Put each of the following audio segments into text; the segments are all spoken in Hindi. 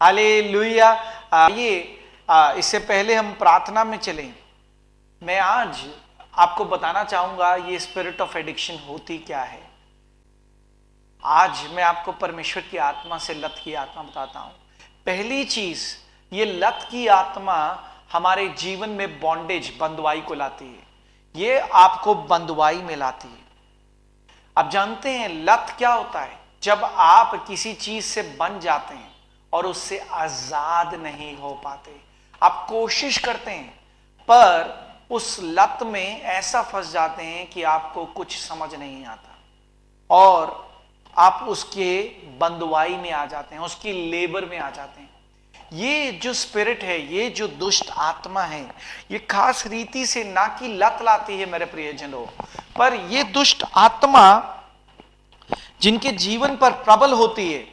हालेलुया। ये इससे पहले हम प्रार्थना में चलें, मैं आज आपको बताना चाहूंगा ये स्पिरिट ऑफ एडिक्शन होती क्या है। आज मैं आपको परमेश्वर की आत्मा से लत की आत्मा बताता हूं। पहली चीज, ये लत की आत्मा हमारे जीवन में बॉन्डेज, बंधुआई को लाती है। ये आपको बंधुआई में लाती है। आप जानते हैं लत क्या होता है? जब आप किसी चीज से बंध जाते हैं और उससे आजाद नहीं हो पाते। आप कोशिश करते हैं पर उस लत में ऐसा फंस जाते हैं कि आपको कुछ समझ नहीं आता और आप उसके बंधुआई में आ जाते हैं, उसकी लेबर में आ जाते हैं। ये जो स्पिरिट है, ये जो दुष्ट आत्मा है, ये खास रीति से ना कि लत लाती है मेरे प्रियजनों, पर ये दुष्ट आत्मा जिनके जीवन पर प्रबल होती है,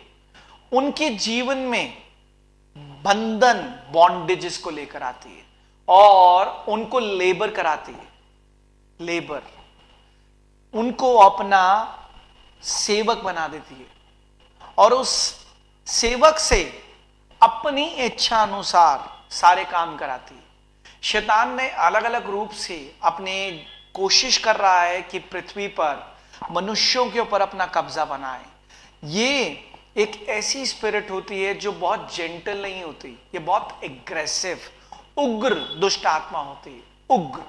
उनके जीवन में बंधन, बॉन्डेजेस को लेकर आती है और उनको लेबर कराती है। लेबर उनको अपना सेवक बना देती है और उस सेवक से अपनी इच्छा अनुसार सारे काम कराती है। शैतान ने अलग अलग रूप से अपने कोशिश कर रहा है कि पृथ्वी पर मनुष्यों के ऊपर अपना कब्जा बनाए। ये एक ऐसी स्पिरिट होती है जो बहुत जेंटल नहीं होती, ये बहुत एग्रेसिव, उग्र दुष्ट आत्मा होती है, उग्र।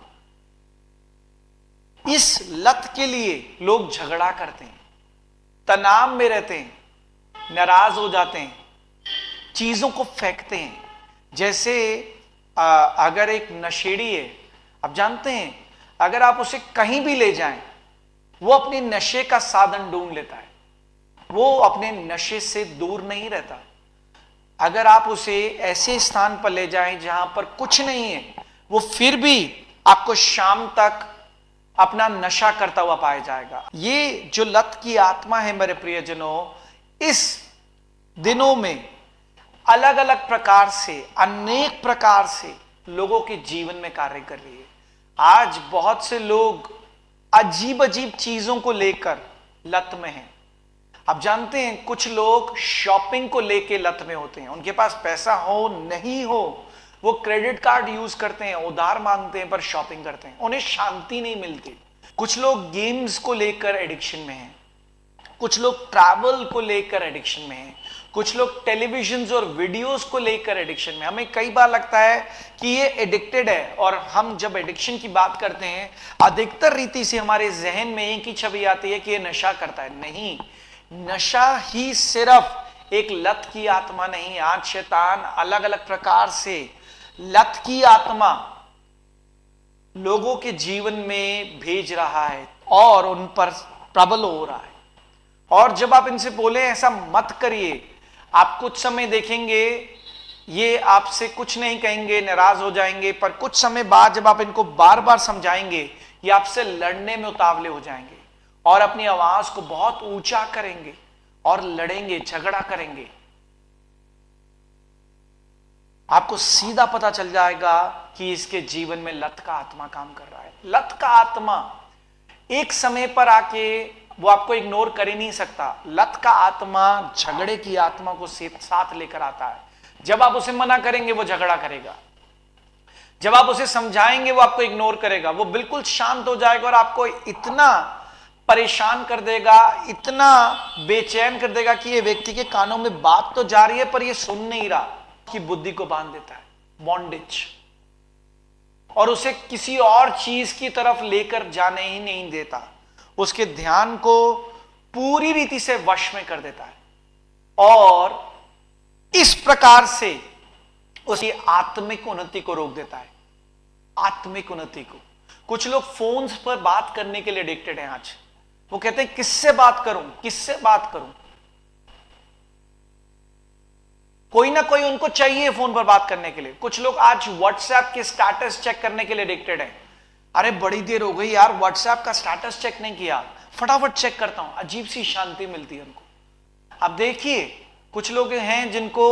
इस लत के लिए लोग झगड़ा करते हैं, तनाव में रहते हैं, नाराज हो जाते हैं, चीजों को फेंकते हैं। जैसे अगर एक नशेड़ी है, आप जानते हैं अगर आप उसे कहीं भी ले जाएं, वो अपने नशे का साधन ढूंढ लेता है, वो अपने नशे से दूर नहीं रहता। अगर आप उसे ऐसे स्थान पर ले जाएं जहां पर कुछ नहीं है, वो फिर भी आपको शाम तक अपना नशा करता हुआ पाया जाएगा। ये जो लत की आत्मा है मेरे प्रियजनों, इस दिनों में अलग अलग प्रकार से, अनेक प्रकार से लोगों के जीवन में कार्य कर रही है। आज बहुत से लोग अजीब अजीब चीजों को लेकर लत में हैं। आप जानते हैं कुछ लोग शॉपिंग को लेकर लत में होते हैं। उनके पास पैसा हो नहीं हो, वो क्रेडिट कार्ड यूज करते हैं, उधार मांगते हैं, पर शॉपिंग करते हैं, उन्हें शांति नहीं मिलती। कुछ लोग गेम्स को लेकर एडिक्शन में हैं, कुछ लोग ट्रैवल को लेकर एडिक्शन में हैं, कुछ लोग टेलीविजन और वीडियोस को लेकर एडिक्शन में। हमें कई बार लगता है कि ये एडिक्टेड है, और हम जब एडिक्शन की बात करते हैं अधिकतर रीति से हमारे जहन में एक ही छवि आती है कि ये नशा करता है। नहीं, नशा ही सिर्फ एक लत की आत्मा नहीं। आज शैतान अलग अलग प्रकार से लत की आत्मा लोगों के जीवन में भेज रहा है और उन पर प्रबल हो रहा है। और जब आप इनसे बोले ऐसा मत करिए, आप कुछ समय देखेंगे ये आपसे कुछ नहीं कहेंगे, नाराज हो जाएंगे, पर कुछ समय बाद जब आप इनको बार बार समझाएंगे, ये आपसे लड़ने में उतावले हो जाएंगे और अपनी आवाज को बहुत ऊंचा करेंगे और लड़ेंगे, झगड़ा करेंगे। आपको सीधा पता चल जाएगा कि इसके जीवन में लत का आत्मा काम कर रहा है। लत का आत्मा एक समय पर आके वो आपको इग्नोर कर ही नहीं सकता। लत का आत्मा झगड़े की आत्मा को साथ लेकर आता है। जब आप उसे मना करेंगे वो झगड़ा करेगा, जब आप उसे समझाएंगे वो आपको इग्नोर करेगा। वो बिल्कुल शांत हो जाएगा और आपको इतना परेशान कर देगा, इतना बेचैन कर देगा कि ये व्यक्ति के कानों में बात तो जा रही है पर ये सुन नहीं रहा, कि बुद्धि को बांध देता है, बॉन्डेज, और उसे किसी और चीज की तरफ लेकर जाने ही नहीं देता। उसके ध्यान को पूरी रीति से वश में कर देता है और इस प्रकार से उसकी आत्मिक उन्नति को रोक देता है। आत्मिक उन्नति को, कुछ लोग फोन्स पर बात करने के लिए एडिक्टेड हैं। आज वो कहते हैं किससे बात करूं, किससे बात करूं, कोई ना कोई उनको चाहिए फोन पर बात करने के लिए। कुछ लोग आज व्हाट्सएप के स्टेटस चेक करने के लिए एडिक्टेड हैं। अरे बड़ी देर हो गई यार, व्हाट्सएप का स्टेटस चेक नहीं किया, फटाफट चेक करता हूं। अजीब सी शांति मिलती है उनको। अब देखिए, कुछ लोग हैं जिनको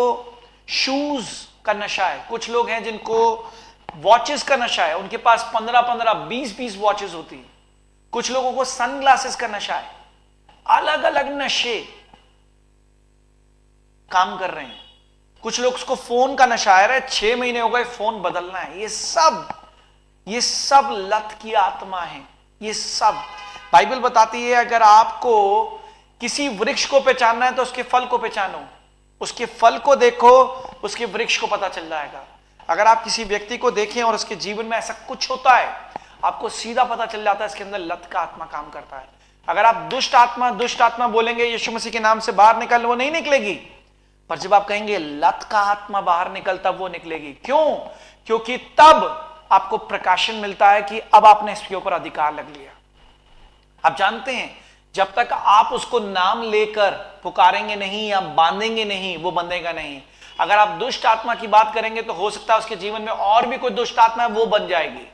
शूज का नशा है, कुछ लोग हैं जिनको वॉचेस का नशा है, उनके पास 15-15, 20-20 वॉचेस होती है। कुछ लोगों को सनग्लासेस का नशा है। अलग अलग नशे काम कर रहे हैं कुछ लोग उसको फोन का नशा है, 6 महीने हो गए फोन बदलना है। ये सब लत की आत्मा है। ये सब बाइबल बताती है, अगर आपको किसी वृक्ष को पहचानना है तो उसके फल को पहचानो, उसके फल को देखो, उसके वृक्ष को पता चल जाएगा। अगर आप किसी व्यक्ति को देखें और उसके जीवन में ऐसा कुछ होता है, आपको सीधा पता चल जाता है इसके अंदर लत का आत्मा काम करता है। अगर आप दुष्ट आत्मा बोलेंगे यीशु मसीह के नाम से बाहर निकल, वो नहीं निकलेगी। पर जब आप कहेंगे लत का आत्मा बाहर निकल, तब वो निकलेगी। क्यों? क्योंकि तब आपको प्रकाशन मिलता है कि अब आपने इसके ऊपर अधिकार लग लिया। आप जानते हैं, जब तक आप उसको नाम लेकर पुकारेंगे नहीं या बांधेंगे नहीं, वो बंधेगा नहीं। अगर आप दुष्ट आत्मा की बात करेंगे तो हो सकता है उसके जीवन में और भी कोई दुष्ट आत्मा है, वो बन जाएगी।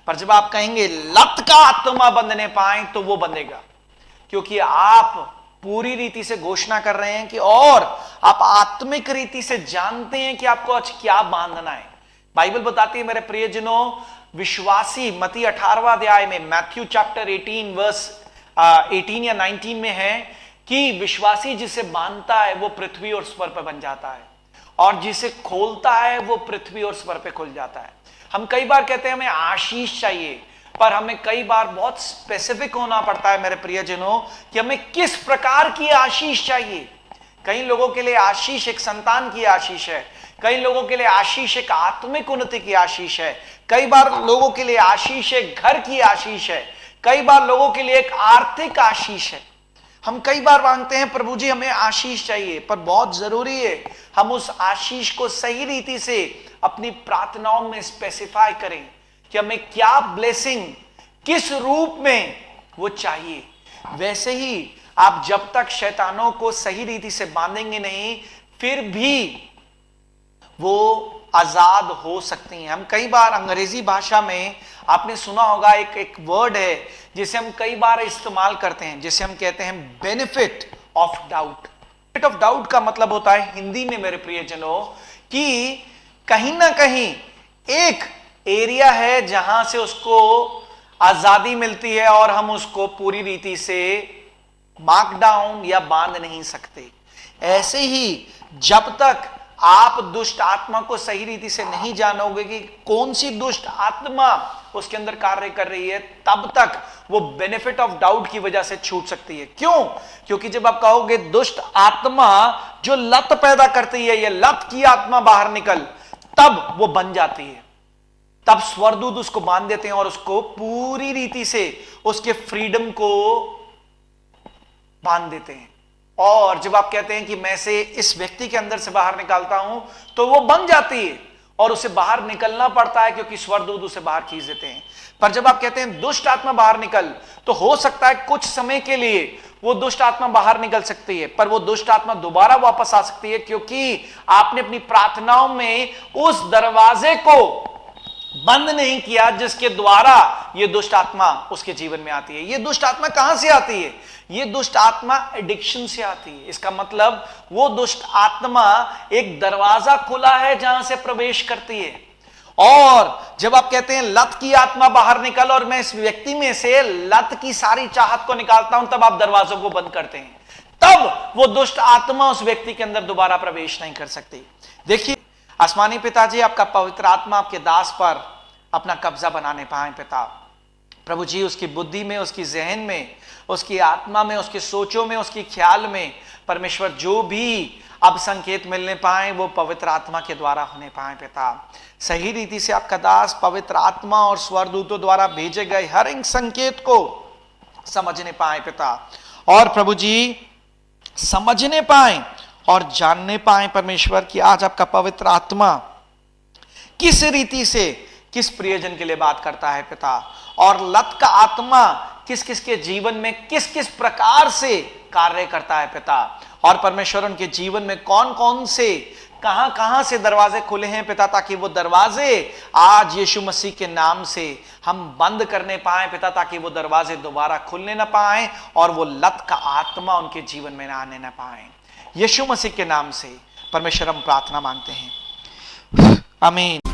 पर जब आप कहेंगे लत का आत्मा बंधने पाए, तो वो बंधेगा, क्योंकि आप पूरी रीति से घोषणा कर रहे हैं कि, और आप आत्मिक रीति से जानते हैं कि आपको आज क्या बांधना है। बाइबल बताती है मेरे प्रियजनों, विश्वासी मत्ती 18वां अध्याय में, मैथ्यू चैप्टर 18 वर्स 18 या 19 में है कि विश्वासी जिसे बांधता है वो पृथ्वी और स्वर पर बन जाता है, और जिसे खोलता है वो पृथ्वी और स्वर पे खुल जाता है। हम कई बार कहते हैं हमें आशीष चाहिए, पर हमें कई बार बहुत स्पेसिफिक होना पड़ता है मेरे प्रियजनों कि हमें किस प्रकार की आशीष चाहिए। कई लोगों के लिए आशीष एक संतान की आशीष है, कई लोगों के लिए आशीष एक आत्मिक उन्नति की आशीष है, कई बार लोगों के लिए आशीष एक घर की आशीष है, कई बार लोगों के लिए एक आर्थिक आशीष है। हम कई बार मांगते हैं प्रभु जी हमें आशीष चाहिए, पर बहुत जरूरी है हम उस आशीष को सही रीति से अपनी प्रार्थनाओं में स्पेसिफाई करें कि हमें क्या ब्लेसिंग, किस रूप में वो चाहिए। वैसे ही आप जब तक शैतानों को सही रीति से बांधेंगे नहीं, फिर भी वो आजाद हो सकती हैं। हम कई बार अंग्रेजी भाषा में आपने सुना होगा एक वर्ड है जिसे हम कई बार इस्तेमाल करते हैं, जिसे हम कहते हैं benefit of doubt. Benefit of doubt का मतलब होता है हिंदी में मेरे प्रियजनों कि कहीं ना कहीं एक एरिया है जहां से उसको आजादी मिलती है और हम उसको पूरी रीति से मार्क डाउन या बांध नहीं सकते। ऐसे ही जब तक आप दुष्ट आत्मा को सही रीति से नहीं जानोगे कि कौन सी दुष्ट आत्मा उसके अंदर कार्य कर रही है, तब तक वो बेनिफिट ऑफ डाउट की वजह से छूट सकती है। क्यों? क्योंकि जब आप कहोगे दुष्ट आत्मा जो लत पैदा करती है, ये लत की आत्मा बाहर निकल, तब वो बन जाती है। तब स्वर्गदूत उसको बांध देते हैं और उसको पूरी रीति से उसके फ्रीडम को बांध देते हैं। और जब आप कहते हैं कि मैं से इस व्यक्ति के अंदर से बाहर निकालता हूं, तो वो बन जाती है और उसे बाहर निकलना पड़ता है क्योंकि स्वर्गदूत उसे बाहर खींच देते हैं। पर जब आप कहते हैं दुष्ट आत्मा बाहर निकल, तो हो सकता है कुछ समय के लिए वो दुष्ट आत्मा बाहर निकल सकती है, पर वो दुष्ट आत्मा दोबारा वापस आ सकती है, क्योंकि आपने अपनी प्रार्थनाओं में उस दरवाजे को बंद नहीं किया जिसके द्वारा ये दुष्ट आत्मा उसके जीवन में आती है। ये दुष्ट आत्मा कहां से आती है? ये दुष्ट आत्मा एडिक्शन से आती है। इसका मतलब वो दुष्ट आत्मा एक दरवाजा खुला है जहां से प्रवेश करती है। और जब आप कहते हैं लत की आत्मा बाहर निकल और मैं इस व्यक्ति में से लत की सारी चाहत को निकालता हूं, तब आप दरवाजों को बंद करते हैं। तब वो दुष्ट आत्मा उस व्यक्ति के अंदर दोबारा प्रवेश नहीं कर सकती। देखिए, आसमानी पिताजी, आपका पवित्र आत्मा आपके दास पर अपना कब्जा बनाने पाए पिता। प्रभु जी, उसकी बुद्धि में, उसकी जहन में, उसकी आत्मा में, उसके सोचों में, उसकी ख्याल में, परमेश्वर जो भी अब संकेत मिलने पाए वो पवित्र आत्मा के द्वारा होने पाए पिता। सही रीति से आपका दास पवित्र आत्मा और स्वर्गदूतों द्वारा भेजे गए हर एक संकेत को समझने पाए पिता। और प्रभु जी, समझने पाए और जानने पाए परमेश्वर कि आज आपका पवित्र आत्मा किस रीति से किस प्रियजन के लिए बात करता है पिता, और लत का आत्मा किस किस के जीवन में किस किस प्रकार से कार्य करता है पिता। और परमेश्वर उनके जीवन में कौन कौन से कहां कहां से दरवाजे खुले हैं पिता, ताकि वो दरवाजे आज यीशु मसीह के नाम से हम बंद करने पाए पिता, ताकि वो दरवाजे दोबारा खुलने ना पाए और वो लत का आत्मा उनके जीवन में ना आने ना पाए। यीशु मसीह के नाम से परमेश्वर हम प्रार्थना मांगते हैं, आमीन।